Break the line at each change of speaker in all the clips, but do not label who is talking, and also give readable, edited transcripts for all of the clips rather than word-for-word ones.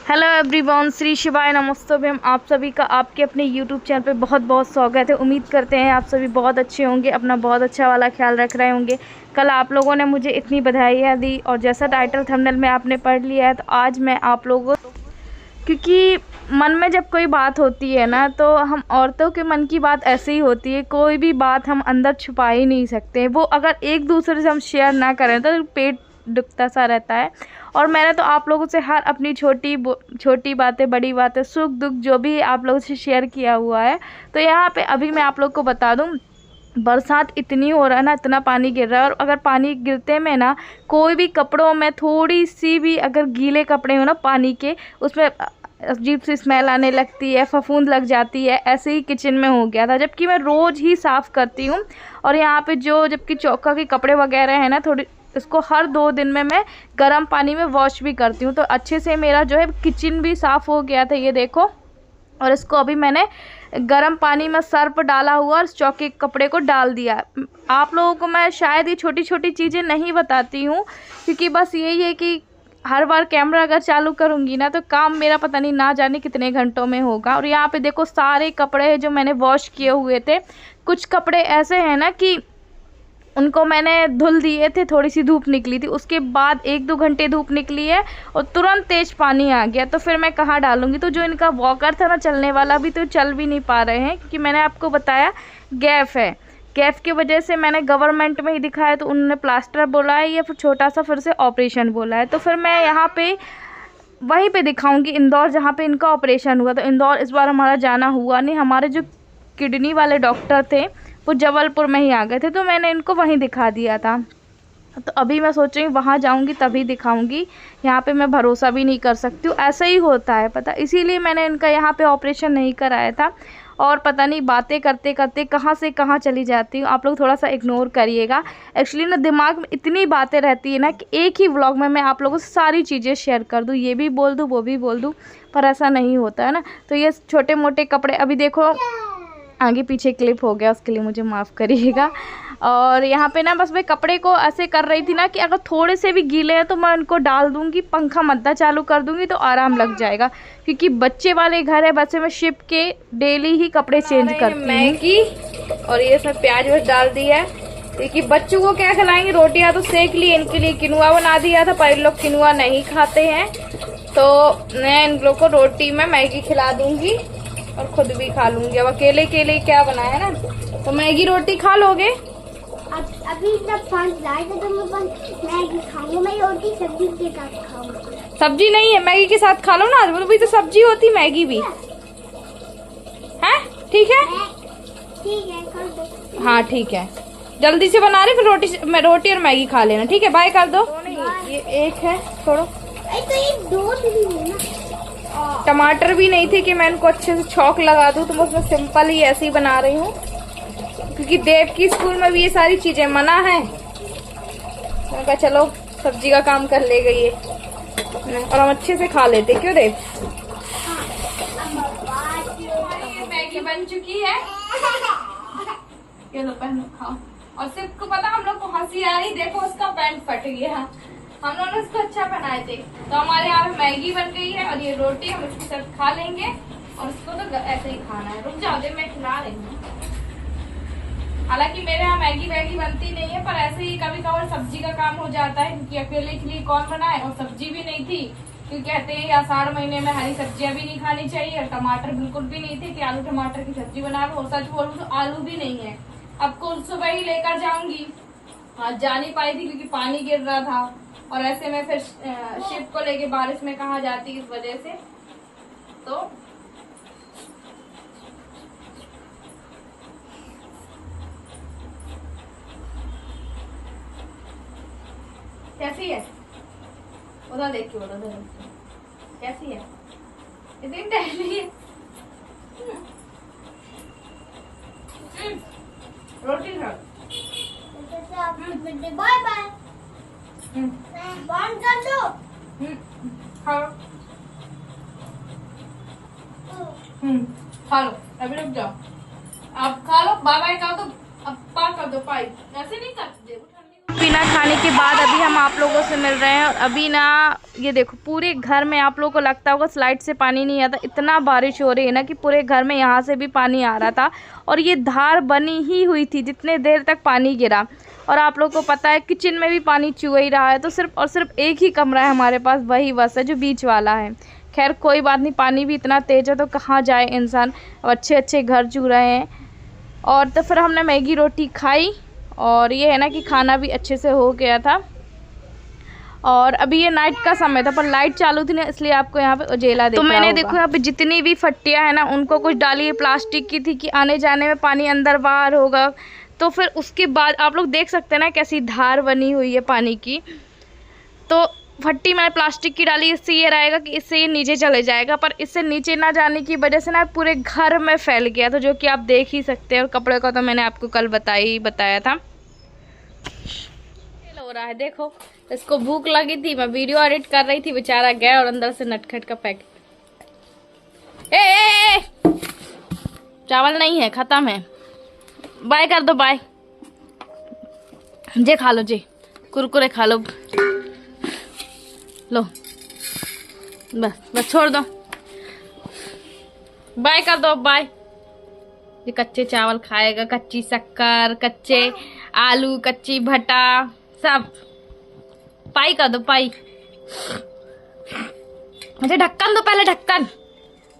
Hello everyone, Shri शिवाय नमस्तुभ्यम। आप सभी का आपके अपने यूट्यूब चैनल पे बहुत बहुत स्वागत है। उम्मीद करते हैं आप सभी बहुत अच्छे होंगे, अपना बहुत अच्छा वाला ख्याल रख रहे होंगे। कल आप लोगों ने मुझे इतनी बधाइयाँ दी और जैसा टाइटल थंबनेल में आपने पढ़ लिया है, तो आज मैं आप लोगों क्योंकि मन में जब कोई बात होती है ना, तो हम औरतों के मन की बात ऐसे ही होती है। कोई भी बात हम अंदर छुपा ही नहीं सकते। वो अगर एक दूसरे से हम शेयर ना करें तो पेट दुखता सा रहता है। और मैंने तो आप लोगों से हर अपनी छोटी बातें, बड़ी बातें, सुख दुख जो भी आप लोगों से शेयर किया हुआ है। तो यहाँ पे अभी मैं आप लोग को बता दूँ, बरसात इतनी हो रहा है ना, इतना पानी गिर रहा है। और अगर पानी गिरते में ना कोई भी कपड़ों में थोड़ी सी भी अगर गीले कपड़े हो ना पानी के, उसमें अजीब सी स्मेल आने लगती है, फफूंद लग जाती है। ऐसे ही किचन में हो गया था, जबकि मैं रोज़ ही साफ़ करती हूँ। और यहाँ पे जबकि चौका के कपड़े वगैरह हैं ना, थोड़ी इसको हर 2 दिन में मैं गर्म पानी में वॉश भी करती हूँ। तो अच्छे से मेरा जो है किचन भी साफ़ हो गया था, ये देखो। और इसको अभी मैंने गर्म पानी में सर्फ डाला हुआ और चौके कपड़े को डाल दिया। आप लोगों को मैं शायद ये छोटी छोटी चीज़ें नहीं बताती हूँ, क्योंकि बस यही है कि हर बार कैमरा अगर चालू करूँगी ना, तो काम मेरा पता नहीं ना जाने कितने घंटों में होगा। और यहाँ पे देखो सारे कपड़े जो मैंने वॉश किए हुए थे, कुछ कपड़े ऐसे हैं ना कि उनको मैंने धुल दिए थे, थोड़ी सी धूप निकली थी, उसके बाद 1-2 घंटे धूप निकली है और तुरंत तेज़ पानी आ गया। तो फिर मैं कहाँ डालूँगी। तो जो इनका वॉकर था ना, चलने वाला भी, तो चल भी नहीं पा रहे हैं, क्योंकि मैंने आपको बताया गैप है। गैप की वजह से मैंने गवर्नमेंट में ही दिखाया, तो उन्होंने प्लास्टर बोला है या फिर छोटा सा फिर से ऑपरेशन बोला है। तो फिर मैं यहाँ पे वहीं पे दिखाऊंगी, इंदौर, जहाँ पे इनका ऑपरेशन हुआ। तो इंदौर इस बार हमारा जाना हुआ नहीं। हमारे जो किडनी वाले डॉक्टर थे वो जबलपुर में ही आ गए थे, तो मैंने इनको वहीं दिखा दिया था। तो अभी मैं सोच रही हूँ वहाँ जाऊँगी तभी दिखाऊँगी। यहाँ पे मैं भरोसा भी नहीं कर सकती हूँ, ऐसा ही होता है पता। इसीलिए मैंने इनका यहाँ पे ऑपरेशन नहीं कराया था। और पता नहीं बातें करते करते कहाँ से कहाँ चली जाती हूँ। आप लोग थोड़ा सा इग्नोर करिएगा। एक्चुअली ना दिमाग में इतनी बातें रहती है ना कि एक ही व्लॉग में मैं आप लोगों से सारी चीज़ें शेयर कर दूँ, ये भी बोल दूँ वो भी बोल दूँ, पर ऐसा नहीं होता है ना। तो ये छोटे मोटे कपड़े अभी देखो आगे पीछे क्लिप हो गया, उसके लिए मुझे माफ़ करिएगा। और यहाँ पे ना बस मैं कपड़े को ऐसे कर रही थी ना कि अगर थोड़े से भी गीले हैं तो मैं उनको डाल दूँगी, पंखा मद्दा चालू कर दूँगी तो आराम लग जाएगा। क्योंकि बच्चे वाले घर है, बच्चे में शिप के डेली ही कपड़े चेंज करती हूँ। मैगी और ये सब प्याज वज डाल दिया है, क्योंकि बच्चों को क्या खिलाएंगे, रोटियाँ तो सेक ली। इनके लिए किनुआ बना दिया था, पर इन लोग किनुआ नहीं खाते हैं, तो मैं इन लोग को रोटी में मैगी खिला दूँगी और खुद भी खा लूंगी। अब अकेले के लिए क्या बनाया ना, तो मैगी रोटी खा लोगे।
अभी जब फंस जाए तो मैं मैगी खाऊंगा, मैं रोटी सब्जी के साथ खाऊंगा।
सब्जी नहीं है, मैगी के साथ खा लो ना, भी तो सब्जी होती मैगी भी है। ठीक है,
ठीक है, कर दो।
हाँ ठीक है, जल्दी से बना रही, फिर रोटी और मैगी खा लेना। ठीक है, बाय कर दो। ये एक है, छोड़ो।
तो ये 2 है ना।
टमाटर भी नहीं थे कि मैं इनको अच्छे से छौंक लगा दूं, तो मैं उसमें सिंपल ही ऐसे ही बना रही हूँ, क्योंकि देव की स्कूल में भी ये सारी चीजें मना है। मैंने कहा चलो सब्जी का काम कर ले गई है और हम अच्छे से खा लेते, क्यों देव। मैगी बन चुकी है, ये लो पहनो खाओ। और सिर्फ को पता, हम लोग को हंसी आ रही, देखो उसका पैंट फट गया। हम लोगों ने इसको अच्छा बनाए थे। तो हमारे यहाँ मैगी बन गई है और ये रोटी हम इसके साथ खा लेंगे। और इसको तो ऐसे ही खाना है। रुक जाओ दे, मैं खिला रही हूँ। हालांकि मेरे यहाँ मैगी वैगी बनती नहीं है, पर ऐसे ही कभी कभार सब्जी का काम हो जाता है, क्योंकि अकेले के लिए कौन बनाए। और सब्जी भी नहीं थी, क्योंकि कहते हैं आषाढ़ महीने में हरी सब्जियां भी नहीं खानी चाहिए। और टमाटर बिल्कुल भी नहीं थे कि आलू टमाटर की सब्जी बना लो। और सच बोलूं तो आलू भी नहीं है। अब कल सुबह ही लेकर जाऊंगी, आज जा नहीं पाई थी क्योंकि पानी गिर रहा था। और ऐसे में फिर शिप को लेके बारिश में कहाँ जाती, इस वजह से। तो कैसी है, उधर देखिए, उधर कैसी है, इतनी टहली है। रोटी खा,
बाय बाय, बंद कर दो।
खाओ, खा लो, अभी रुक जाओ, आप खा लो, बाय बाय कहो तो अब पा कर दो। पाई ऐसे नहीं करते। पीना खाने के बाद अभी हम आप लोगों से मिल रहे हैं। और अभी ना ये देखो पूरे घर में, आप लोगों को लगता होगा स्लाइड से पानी नहीं आता, इतना बारिश हो रही है ना कि पूरे घर में यहाँ से भी पानी आ रहा था और ये धार बनी ही हुई थी जितने देर तक पानी गिरा। और आप लोगों को पता है किचन में भी पानी चुह ही रहा है, तो सिर्फ और सिर्फ एक ही कमरा है हमारे पास, वही बस है जो बीच वाला है। खैर कोई बात नहीं, पानी भी इतना तेज़ है तो कहाँ जाए इंसान, अच्छे अच्छे घर चुह रहे हैं। और तो फिर हमने मैगी रोटी खाई और ये है ना कि खाना भी अच्छे से हो गया था। और अभी ये नाइट का समय था पर लाइट चालू थी ना, इसलिए आपको यहाँ पे उजेला दिख रहा होगा। तो मैंने देखो यहाँ पे जितनी भी फट्टियाँ हैं ना उनको कुछ डाली प्लास्टिक की थी कि आने जाने में पानी अंदर बाहर होगा। तो फिर उसके बाद आप लोग देख सकते हैं ना कैसी धार बनी हुई है पानी की। तो फट्टी मैंने प्लास्टिक की डाली, इससे ये रहेगा कि इससे ये नीचे चले जाएगा, पर इससे नीचे ना जाने की वजह से ना पूरे घर में फैल गया था, जो कि आप देख ही सकते हैं। और कपड़े का तो मैंने आपको कल बताया था। हो रहा है देखो, इसको भूख लगी थी, मैं वीडियो एडिट कर रही थी, बेचारा गया और अंदर से नटखट का पैकेट। ए चावल नहीं है, खत्म है, बाय कर दो, बाय। जे खा लो, जे कुरकुरे खा लो, लो बस छोड़ दो, बाय कर दो, बाय। ये कच्चे चावल खाएगा, कच्ची शक्कर, कच्चे आलू, कच्ची भट्टा, सब पाई कर दो, पाई। मुझे ढक्कन दो पहले, ढक्कन,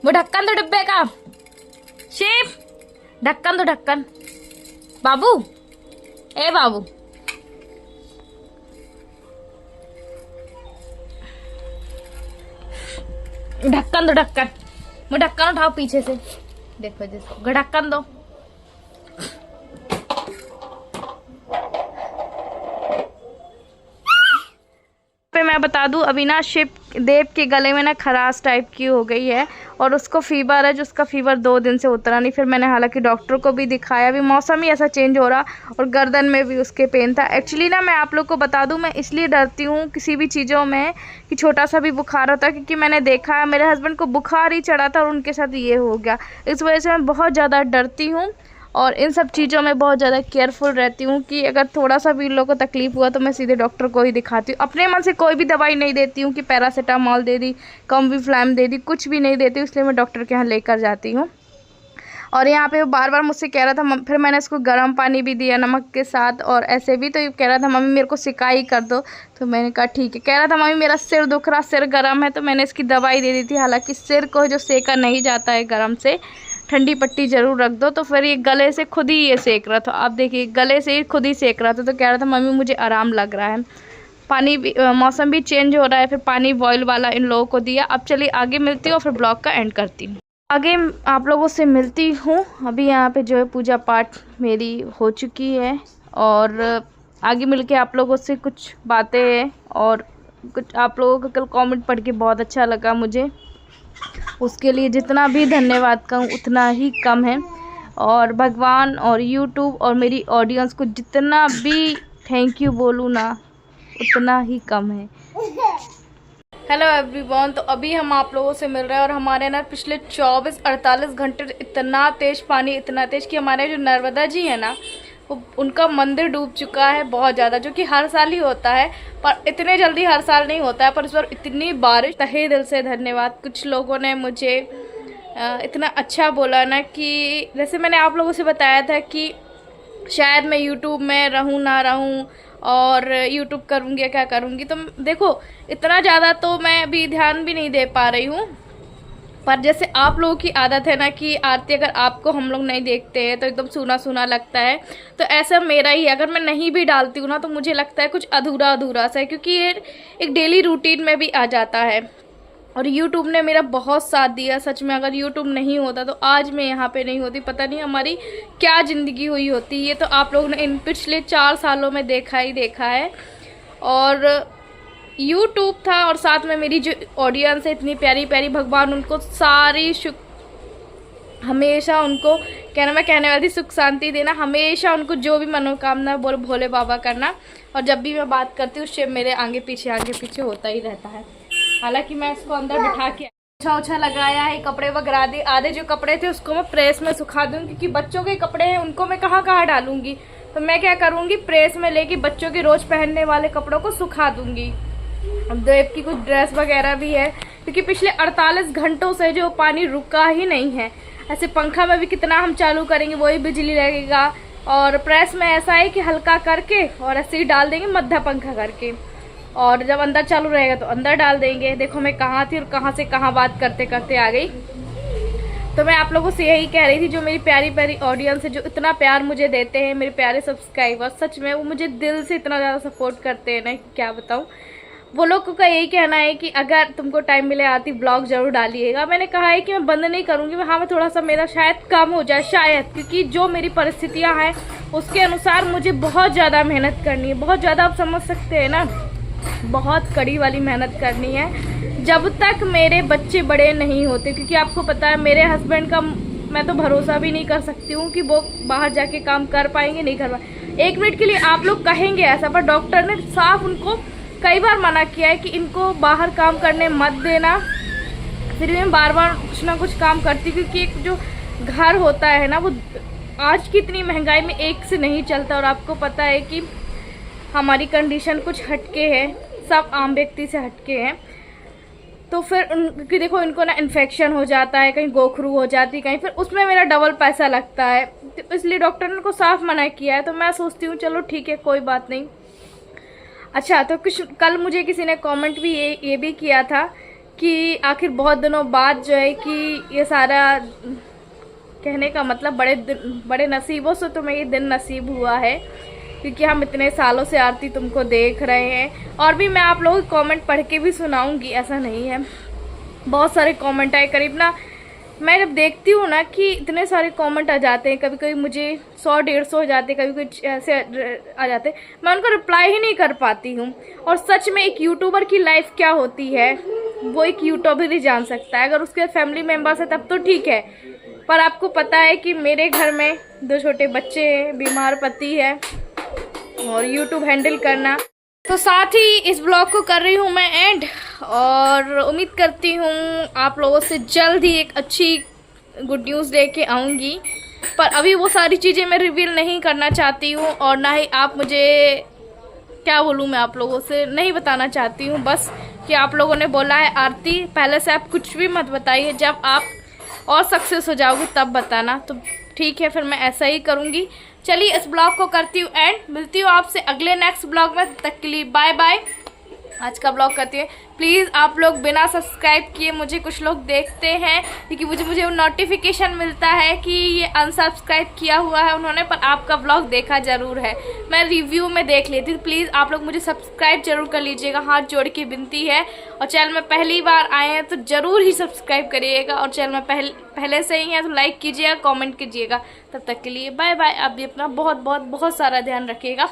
वो ढक्कन दो डिब्बे का, शेफ ढक्कन दो, ढक्कन। बाबू, ए बाबू, ढक्कन दो, ढक्कन, वो ढक्कन उठाओ पीछे से, देखो जिसको ढक्कन दो। मैं बता दूं अभी ना शिव देव के गले में ना खराश टाइप की हो गई है और उसको फीवर है, जो उसका फीवर 2 दिन से उतरा नहीं। फिर मैंने हालांकि डॉक्टर को भी दिखाया, अभी मौसम ही ऐसा चेंज हो रहा और गर्दन में भी उसके पेन था। एक्चुअली ना मैं आप लोग को बता दूं, मैं इसलिए डरती हूँ किसी भी चीज़ों में कि छोटा सा भी बुखार होता है, क्योंकि मैंने देखा है मेरे हस्बैंड को बुखार ही चढ़ा था और उनके साथ ये हो गया। इस वजह से मैं बहुत ज़्यादा डरती हूँ और इन सब चीज़ों में बहुत ज़्यादा केयरफुल रहती हूँ कि अगर थोड़ा सा भी इन लोगों को तकलीफ़ हुआ तो मैं सीधे डॉक्टर को ही दिखाती हूँ। अपने मन से कोई भी दवाई नहीं देती हूँ कि पैरासीटामॉल दे दी, कॉम्बीफ्लैम दे दी, कुछ भी नहीं देती हूँ, इसलिए मैं डॉक्टर के यहाँ लेकर जाती हूँ। और यहाँ पे वो बार बार मुझसे कह रहा था, फिर मैंने इसको गर्म पानी भी दिया नमक के साथ और ऐसे भी, तो ये कह रहा था मम्मी मेरे को सिकाई कर दो, तो मैंने कहा ठीक है। कह रहा था मम्मी मेरा सिर दुख रहा, सिर गर्म है, तो मैंने इसकी दवाई दे दी थी। हालांकि सिर को जो सेका नहीं जाता है गर्म से, ठंडी पट्टी ज़रूर रख दो। तो फिर ये गले से खुद ही ये सेक रहा था, आप देखिए गले से खुद ही सेक रहा था। तो कह रहा था मम्मी मुझे आराम लग रहा है। पानी भी मौसम भी चेंज हो रहा है, फिर पानी बॉयल वाला इन लोगों को दिया। अब चलिए आगे मिलती हूँ और फिर ब्लॉग का एंड करती हूँ। आगे आप लोगों से मिलती हूँ। अभी यहाँ पे जो है पूजा पाठ मेरी हो चुकी है और आगे मिलके आप लोगों से कुछ बातें और कुछ आप लोगों का कल कमेंट पढ़ के बहुत अच्छा लगा मुझे, उसके लिए जितना भी धन्यवाद कहूँ उतना ही कम है। और भगवान और यूट्यूब और मेरी ऑडियंस को जितना भी थैंक यू बोलूँ ना उतना ही कम है। हेलो एवरीवन, तो अभी हम आप लोगों से मिल रहे हैं और हमारे ना पिछले 24-48 घंटे इतना तेज़ पानी, इतना तेज़ कि हमारे जो नर्मदा जी है ना उनका मंदिर डूब चुका है बहुत ज़्यादा, जो कि हर साल ही होता है पर इतने जल्दी हर साल नहीं होता है। पर इस बार इतनी बारिश, तहे दिल से धन्यवाद। कुछ लोगों ने मुझे इतना अच्छा बोला ना कि जैसे मैंने आप लोगों से बताया था कि शायद मैं यूट्यूब में रहूँ ना रहूँ और यूट्यूब करूँगी या क्या करूँगी, तो देखो इतना ज़्यादा तो मैं अभी ध्यान भी नहीं दे पा रही हूँ। पर जैसे आप लोगों की आदत है ना कि आरती अगर आपको हम लोग नहीं देखते हैं तो एकदम सूना सूना लगता है, तो ऐसा मेरा ही है। अगर मैं नहीं भी डालती हूँ ना तो मुझे लगता है कुछ अधूरा अधूरा सा है, क्योंकि ये एक डेली रूटीन में भी आ जाता है। और यूट्यूब ने मेरा बहुत साथ दिया सच में। अगर यूट्यूब नहीं होता तो आज मैं यहाँ पे नहीं होती, पता नहीं हमारी क्या ज़िंदगी हुई होती। ये तो आप लोगों ने इन पिछले 4 सालों में देखा ही देखा है। और यूट्यूब था और साथ में मेरी जो ऑडियंस है इतनी प्यारी प्यारी, भगवान उनको सारी हमेशा उनको कहने वाली सुख शांति देना, हमेशा उनको जो भी मनोकामना बोल भोले बाबा करना। और जब भी मैं बात करती हूँ शिव मेरे आगे पीछे होता ही रहता है। हालांकि मैं इसको अंदर बिठा के ओछा लगाया है, कपड़े वगैरह दे, आधे जो कपड़े थे उसको मैं प्रेस में सुखा दूँ, क्योंकि बच्चों के कपड़े हैं उनको मैं कहाँ डालूंगी। तो मैं क्या करूँगी, प्रेस में लेके बच्चों के रोज़ पहनने वाले कपड़ों को सुखा दूँगी। देव की कुछ ड्रेस वगैरह भी है, क्योंकि पिछले 48 घंटों से जो पानी रुका ही नहीं है। ऐसे पंखा में भी कितना हम चालू करेंगे वही बिजली लगेगा, और प्रेस में ऐसा है कि हल्का करके और ऐसे ही डाल देंगे मध्य पंखा करके, और जब अंदर चालू रहेगा तो अंदर डाल देंगे। देखो मैं कहाँ थी और कहाँ से कहाँ बात करते करते आ गई। तो मैं आप लोगों से यही कह रही थी, जो मेरी प्यारी प्यारी ऑडियंस है, जो इतना प्यार मुझे देते हैं, मेरे प्यारे सब्सक्राइबर, सच में वो मुझे दिल से इतना ज़्यादा सपोर्ट करते हैं ना, क्या बताऊँ। वो लोग का यही कहना है कि अगर तुमको टाइम मिले आती ब्लॉग जरूर डालिएगा। मैंने कहा है कि मैं बंद नहीं करूँगी, हाँ मैं थोड़ा सा मेरा शायद कम हो जाए शायद, क्योंकि जो मेरी परिस्थितियाँ हैं उसके अनुसार मुझे बहुत ज़्यादा मेहनत करनी है, बहुत ज़्यादा, आप समझ सकते हैं ना, बहुत कड़ी वाली मेहनत करनी है जब तक मेरे बच्चे बड़े नहीं होते। क्योंकि आपको पता है मेरे हस्बैंड का मैं तो भरोसा भी नहीं कर सकती हूँ कि वो बाहर जाके काम कर पाएंगे, नहीं कर पाएंगे। 1 मिनट के लिए आप लोग कहेंगे ऐसा, पर डॉक्टर ने साफ उनको कई बार मना किया है कि इनको बाहर काम करने मत देना। फिर भी मैं बार बार कुछ ना कुछ काम करती, क्योंकि एक जो घर होता है ना, वो आज की इतनी महंगाई में एक से नहीं चलता। और आपको पता है कि हमारी कंडीशन कुछ हटके है, सब आम व्यक्ति से हटके हैं। तो फिर क्योंकि देखो इनको ना इन्फेक्शन हो जाता है, कहीं गोखरू हो जाती है कहीं, फिर उसमें मेरा डबल पैसा लगता है। तो इसलिए डॉक्टर ने उनको साफ मना किया है। तो मैं सोचती हूँ चलो ठीक है, कोई बात नहीं। अच्छा, तो कुछ कल मुझे किसी ने कमेंट भी ये भी किया था कि आखिर बहुत दिनों बाद जो है कि ये सारा, कहने का मतलब बड़े नसीबों से तुम्हें ये दिन नसीब हुआ है, क्योंकि हम इतने सालों से आरती तुमको देख रहे हैं। और भी मैं आप लोगों के कमेंट पढ़ के भी सुनाऊंगी, ऐसा नहीं है। बहुत सारे कमेंट आए, करीब ना मैं जब देखती हूँ ना कि इतने सारे कमेंट आ जाते हैं, कभी कभी मुझे 100-150 हो जाते, कभी कभी ऐसे आ जाते, मैं उनको रिप्लाई ही नहीं कर पाती हूँ। और सच में एक यूट्यूबर की लाइफ क्या होती है वो एक यूट्यूबर ही जान सकता है। अगर उसके फैमिली मेम्बर्स है तब तो ठीक है, पर आपको पता है कि मेरे घर में 2 छोटे बच्चे हैं, बीमार पति है, और यूट्यूब हैंडल करना। तो साथ ही इस ब्लॉग को कर रही हूँ मैं एंड, और उम्मीद करती हूँ आप लोगों से जल्द ही एक अच्छी गुड न्यूज़ लेके आऊँगी। पर अभी वो सारी चीज़ें मैं रिवील नहीं करना चाहती हूँ, और ना ही आप मुझे क्या बोलूँ, मैं आप लोगों से नहीं बताना चाहती हूँ। बस कि आप लोगों ने बोला है आरती पहले से आप कुछ भी मत बताइए, जब आप और सक्सेस हो जाओगी तब बताना। तो ठीक है, फिर मैं ऐसा ही करूँगी। चलिए इस ब्लॉग को करती हूँ एंड, मिलती हूँ आपसे अगले नेक्स्ट ब्लॉग में। तब तक के लिए बाय बाय। आज का ब्लॉग करती है। प्लीज़ आप लोग बिना सब्सक्राइब किए, मुझे कुछ लोग देखते हैं क्योंकि मुझे नोटिफिकेशन मिलता है कि ये अनसब्सक्राइब किया हुआ है उन्होंने, पर आपका ब्लॉग देखा ज़रूर है, मैं रिव्यू में देख लेती हूँ। प्लीज़ आप लोग मुझे सब्सक्राइब जरूर कर लीजिएगा, हाथ जोड़ के विनती है। और चैनल में पहली बार आए हैं तो ज़रूर ही सब्सक्राइब करिएगा, और चैनल में पहले से ही है तो लाइक कीजिएगा, कॉमेंट कीजिएगा। तब तक के लिए बाय बाय। आप भी अपना बहुत बहुत बहुत सारा ध्यान रखिएगा।